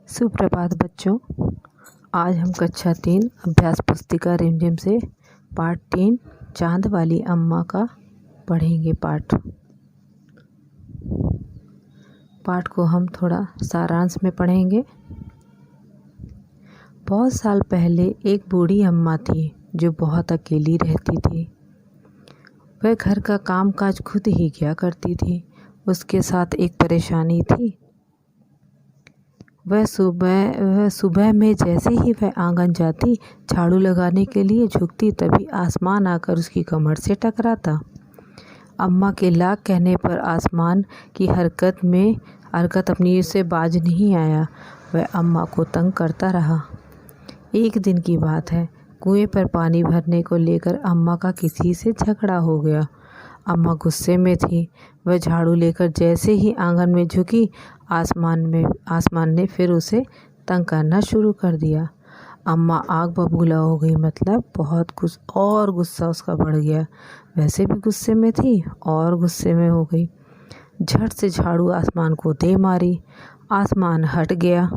सुप्रभात बच्चों। आज हम कक्षा 3 अभ्यास पुस्तिका रिमझिम से पाठ 3 चांद वाली अम्मा का पढ़ेंगे। पाठ को हम थोड़ा सारांश में पढ़ेंगे। बहुत साल पहले एक बूढ़ी अम्मा थी जो बहुत अकेली रहती थी। वह घर का कामकाज खुद ही किया करती थी। उसके साथ एक परेशानी थी। वह सुबह में जैसे ही वह आंगन जाती, झाड़ू लगाने के लिए झुकती, तभी आसमान आकर उसकी कमर से टकराता। अम्मा के लाख कहने पर आसमान की हरकत अपनी से बाज नहीं आया। वह अम्मा को तंग करता रहा। एक दिन की बात है, कुएं पर पानी भरने को लेकर अम्मा का किसी से झगड़ा हो गया। अम्मा गुस्से में थी। वह झाड़ू लेकर जैसे ही आंगन में झुकी, आसमान ने फिर उसे तंग करना शुरू कर दिया। अम्मा आग बबूला हो गई, मतलब बहुत गुस्सा उसका बढ़ गया। वैसे भी गुस्से में थी और गुस्से में हो गई। झट से झाड़ू आसमान को दे मारी। आसमान हट गया,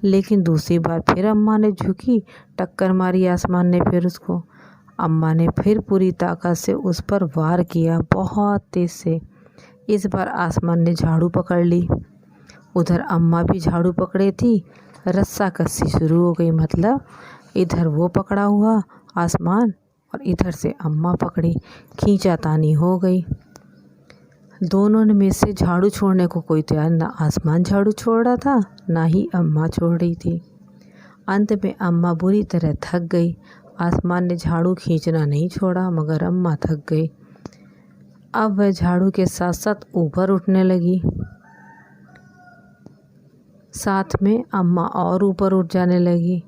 लेकिन दूसरी बार फिर अम्मा ने झुकी, टक्कर मारी आसमान ने फिर उसको। अम्मा ने फिर पूरी ताकत से उस पर वार किया, बहुत तेज से। इस बार आसमान ने झाड़ू पकड़ ली। उधर अम्मा भी झाड़ू पकड़े थी। रस्साकसी शुरू हो गई, मतलब इधर वो पकड़ा हुआ आसमान और इधर से अम्मा पकड़ी। खींचातानी हो गई। दोनों में से झाड़ू छोड़ने को कोई तैयार ना आसमान झाड़ू छोड़ रहा था, ना ही अम्मा छोड़ रही थी। अंत में अम्मा बुरी तरह थक गई। आसमान ने झाड़ू खींचना नहीं छोड़ा, मगर अम्मा थक गई। अब वह झाड़ू के साथ साथ ऊपर उठने लगी। साथ में अम्मा और ऊपर उठ जाने लगी,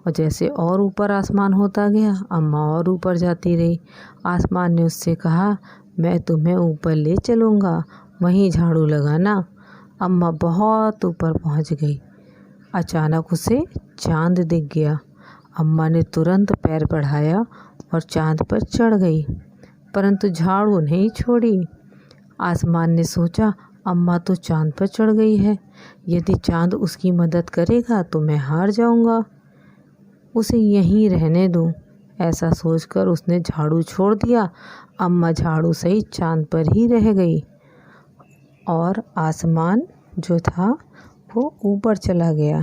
और जैसे और ऊपर आसमान होता गया, अम्मा और ऊपर जाती रही। आसमान ने उससे कहा, मैं तुम्हें ऊपर ले चलूँगा, वहीं झाड़ू लगाना। अम्मा बहुत ऊपर पहुँच गई। अचानक उसे चांद दिख गया। अम्मा ने तुरंत पैर बढ़ाया और चांद पर चढ़ गई, परंतु झाड़ू नहीं छोड़ी। आसमान ने सोचा, अम्मा तो चांद पर चढ़ गई है, यदि चांद उसकी मदद करेगा तो मैं हार जाऊंगा, उसे यहीं रहने दूं। ऐसा सोचकर उसने झाड़ू छोड़ दिया। अम्मा झाड़ू सहित चांद पर ही रह गई और आसमान जो था वो ऊपर चला गया।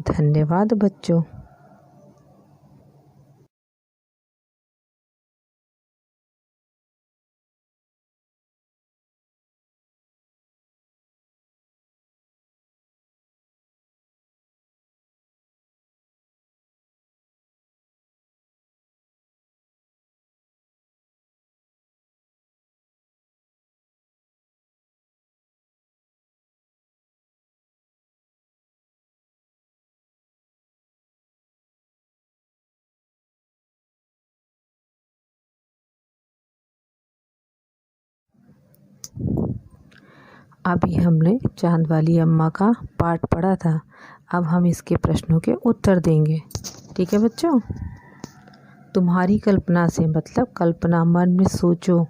धन्यवाद बच्चों। अभी हमने चांद वाली अम्मा का पाठ पढ़ा था। अब हम इसके प्रश्नों के उत्तर देंगे। ठीक है बच्चों। तुम्हारी कल्पना से, मतलब कल्पना, मन में सोचो।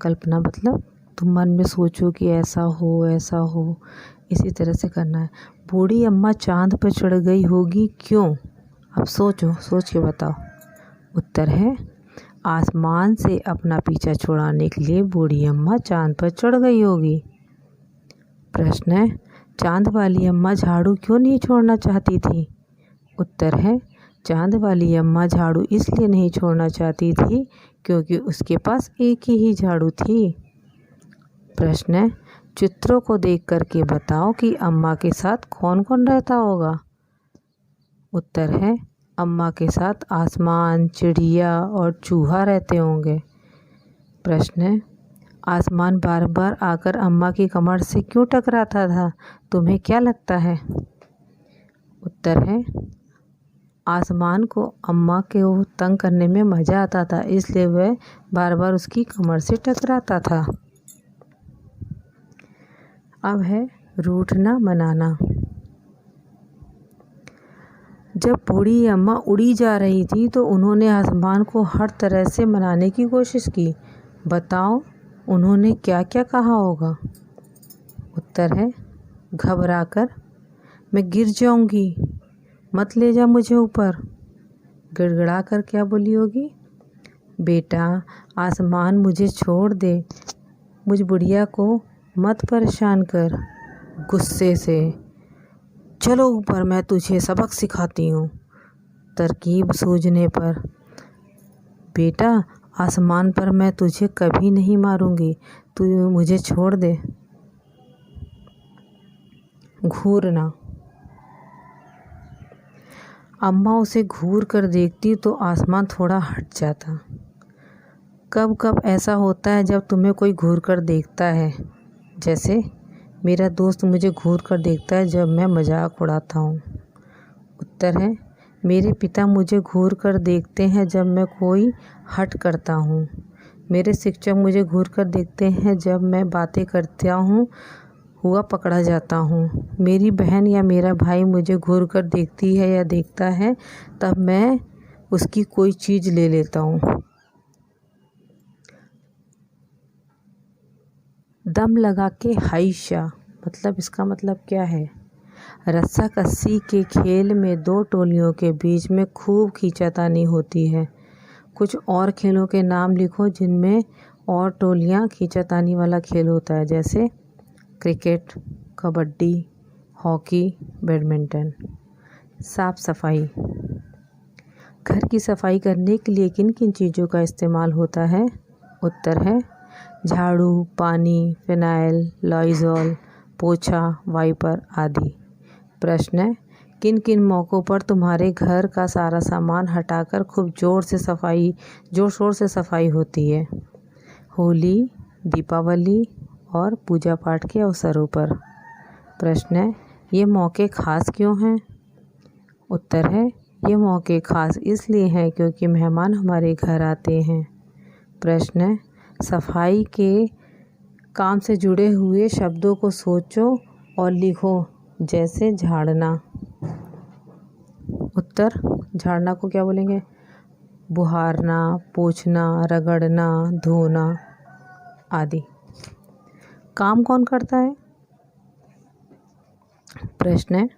कल्पना मतलब तुम मन में सोचो कि ऐसा हो, इसी तरह से करना है। बूढ़ी अम्मा चांद पर चढ़ गई होगी, क्यों? अब सोचो, सोच के बताओ। उत्तर है, आसमान से अपना पीछा छुड़ाने के लिए बूढ़ी अम्मा चांद पर चढ़ गई होगी। प्रश्न है, चांद वाली अम्मा झाड़ू क्यों नहीं छोड़ना चाहती थी? उत्तर है, चांद वाली अम्मा झाड़ू इसलिए नहीं छोड़ना चाहती थी क्योंकि उसके पास एक ही झाड़ू थी। प्रश्न है, चित्रों को देख करके बताओ कि अम्मा के साथ कौन कौन रहता होगा। उत्तर है, अम्मा के साथ आसमान, चिड़िया और चूहा रहते होंगे। प्रश्न है, आसमान बार बार आकर अम्मा की कमर से क्यों टकराता था? तुम्हें क्या लगता है? उत्तर है, आसमान को अम्मा के वो तंग करने में मज़ा आता था, इसलिए वह बार बार उसकी कमर से टकराता था। अब है रूठना मनाना। जब बूढ़ी अम्मा उड़ी जा रही थी तो उन्होंने आसमान को हर तरह से मनाने की कोशिश की। बताओ उन्होंने क्या क्या कहा होगा। उत्तर है, घबराकर, मैं गिर जाऊंगी, मत ले जा मुझे ऊपर। गिड़गिड़ा कर क्या बोली होगी? बेटा आसमान मुझे छोड़ दे, मुझ बुढ़िया को मत परेशान कर। गुस्से से, चलो ऊपर, मैं तुझे सबक सिखाती हूँ। तरकीब सूझने पर, बेटा आसमान पर मैं तुझे कभी नहीं मारूंगी, तू मुझे छोड़ दे। घूरना, अम्मा उसे घूर कर देखती तो आसमान थोड़ा हट जाता। कब कब ऐसा होता है जब तुम्हें कोई घूर कर देखता है? जैसे मेरा दोस्त मुझे घूर कर देखता है जब मैं मजाक उड़ाता हूँ। उत्तर है, मेरे पिता मुझे घूर कर देखते हैं जब मैं कोई हट करता हूँ। मेरे शिक्षक मुझे घूर कर देखते हैं जब मैं बातें करता हूँ हुआ पकड़ा जाता हूँ। मेरी बहन या मेरा भाई मुझे घूर कर देखती है या देखता है तब मैं उसकी कोई चीज़ ले लेता हूँ। दम लगा के हाइशा, मतलब इसका मतलब क्या है? रस्सा कस्सी के खेल में दो टोलियों के बीच में खूब खींचातानी होती है। कुछ और खेलों के नाम लिखो जिनमें और टोलियाँ खींचातानी वाला खेल होता है, जैसे क्रिकेट, कबड्डी, हॉकी, बैडमिंटन। साफ सफाई, घर की सफाई करने के लिए किन किन चीज़ों का इस्तेमाल होता है? उत्तर है, झाड़ू, पानी, फिनाइल, लॉइज़ॉल, पोछा, वाइपर आदि। प्रश्न है, किन किन मौक़ों पर तुम्हारे घर का सारा सामान हटाकर खूब जोर शोर से सफाई होती है? होली, दीपावली और पूजा पाठ के अवसरों पर। प्रश्न है, ये मौके ख़ास क्यों हैं? उत्तर है, ये मौके ख़ास इसलिए हैं क्योंकि मेहमान हमारे घर आते हैं। प्रश्न है, सफाई के काम से जुड़े हुए शब्दों को सोचो और लिखो, जैसे झाड़ना। उत्तर, झाड़ना को क्या बोलेंगे? बुहारना, पोंछना, रगड़ना, धोना आदि। काम कौन करता है? प्रश्न है,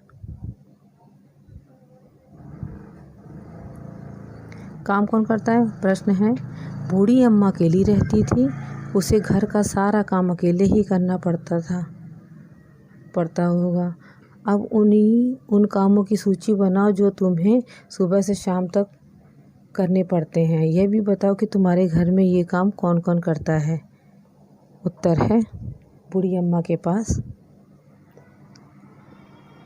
काम कौन करता है? प्रश्न है, बूढ़ी अम्मा अकेली रहती थी, उसे घर का सारा काम अकेले ही करना पड़ता होगा। अब उन कामों की सूची बनाओ जो तुम्हें सुबह से शाम तक करने पड़ते हैं। यह भी बताओ कि तुम्हारे घर में ये काम कौन कौन करता है। उत्तर है, बूढ़ी अम्मा के पास।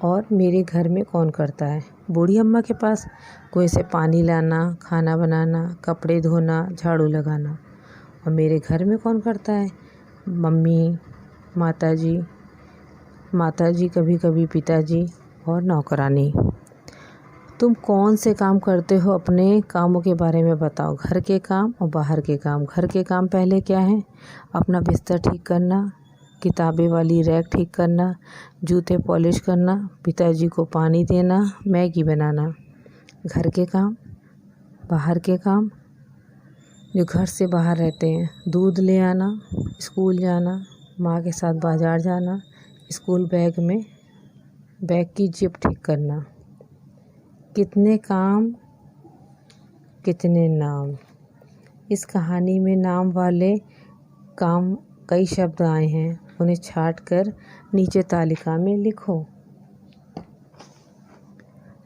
और मेरे घर में कौन करता है? बूढ़ी अम्मा के पास कुएं से पानी लाना, खाना बनाना, कपड़े धोना, झाड़ू लगाना। और मेरे घर में कौन करता है? मम्मी, माताजी, कभी कभी पिताजी और नौकरानी। तुम कौन से काम करते हो? अपने कामों के बारे में बताओ। घर के काम और बाहर के काम। घर के काम पहले क्या है? अपना बिस्तर ठीक करना, किताबें वाली रैक ठीक करना, जूते पॉलिश करना, पिताजी को पानी देना, मैगी बनाना। घर के काम। बाहर के काम, जो घर से बाहर रहते हैं, दूध ले आना, स्कूल जाना, माँ के साथ बाज़ार जाना, स्कूल बैग की जिप ठीक करना। कितने काम कितने नाम। इस कहानी में नाम वाले काम कई शब्द आए हैं, उन्हें छाँट कर नीचे तालिका में लिखो।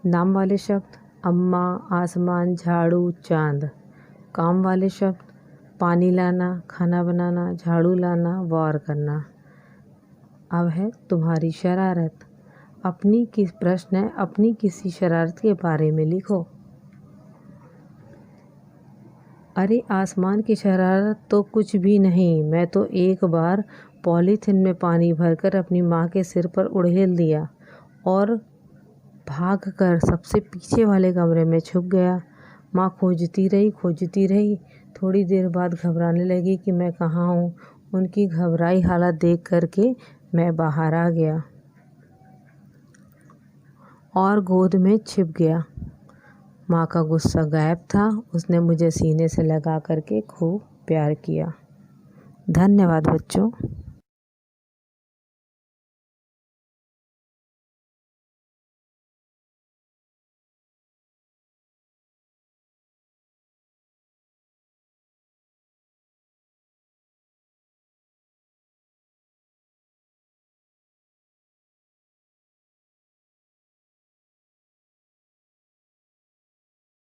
नाम वाले शब्द, अम्मा, आसमान, झाड़ू, चांद। काम वाले शब्द, पानी लाना, खाना बनाना, झाड़ू लाना, वार करना। अब है तुम्हारी शरारत। प्रश्न है, अपनी किसी शरारत के बारे में लिखो। अरे आसमान की शरारत तो कुछ भी नहीं, मैं तो एक बार पॉलीथिन में पानी भरकर अपनी माँ के सिर पर उड़ेल दिया और भागकर सबसे पीछे वाले कमरे में छुप गया। माँ खोजती रही। थोड़ी देर बाद घबराने लगी कि मैं कहाँ हूँ। उनकी घबराई हालत देख करके मैं बाहर आ गया और गोद में छिप गया। माँ का गुस्सा गायब था, उसने मुझे सीने से लगा करके खूब प्यार किया। धन्यवाद बच्चों।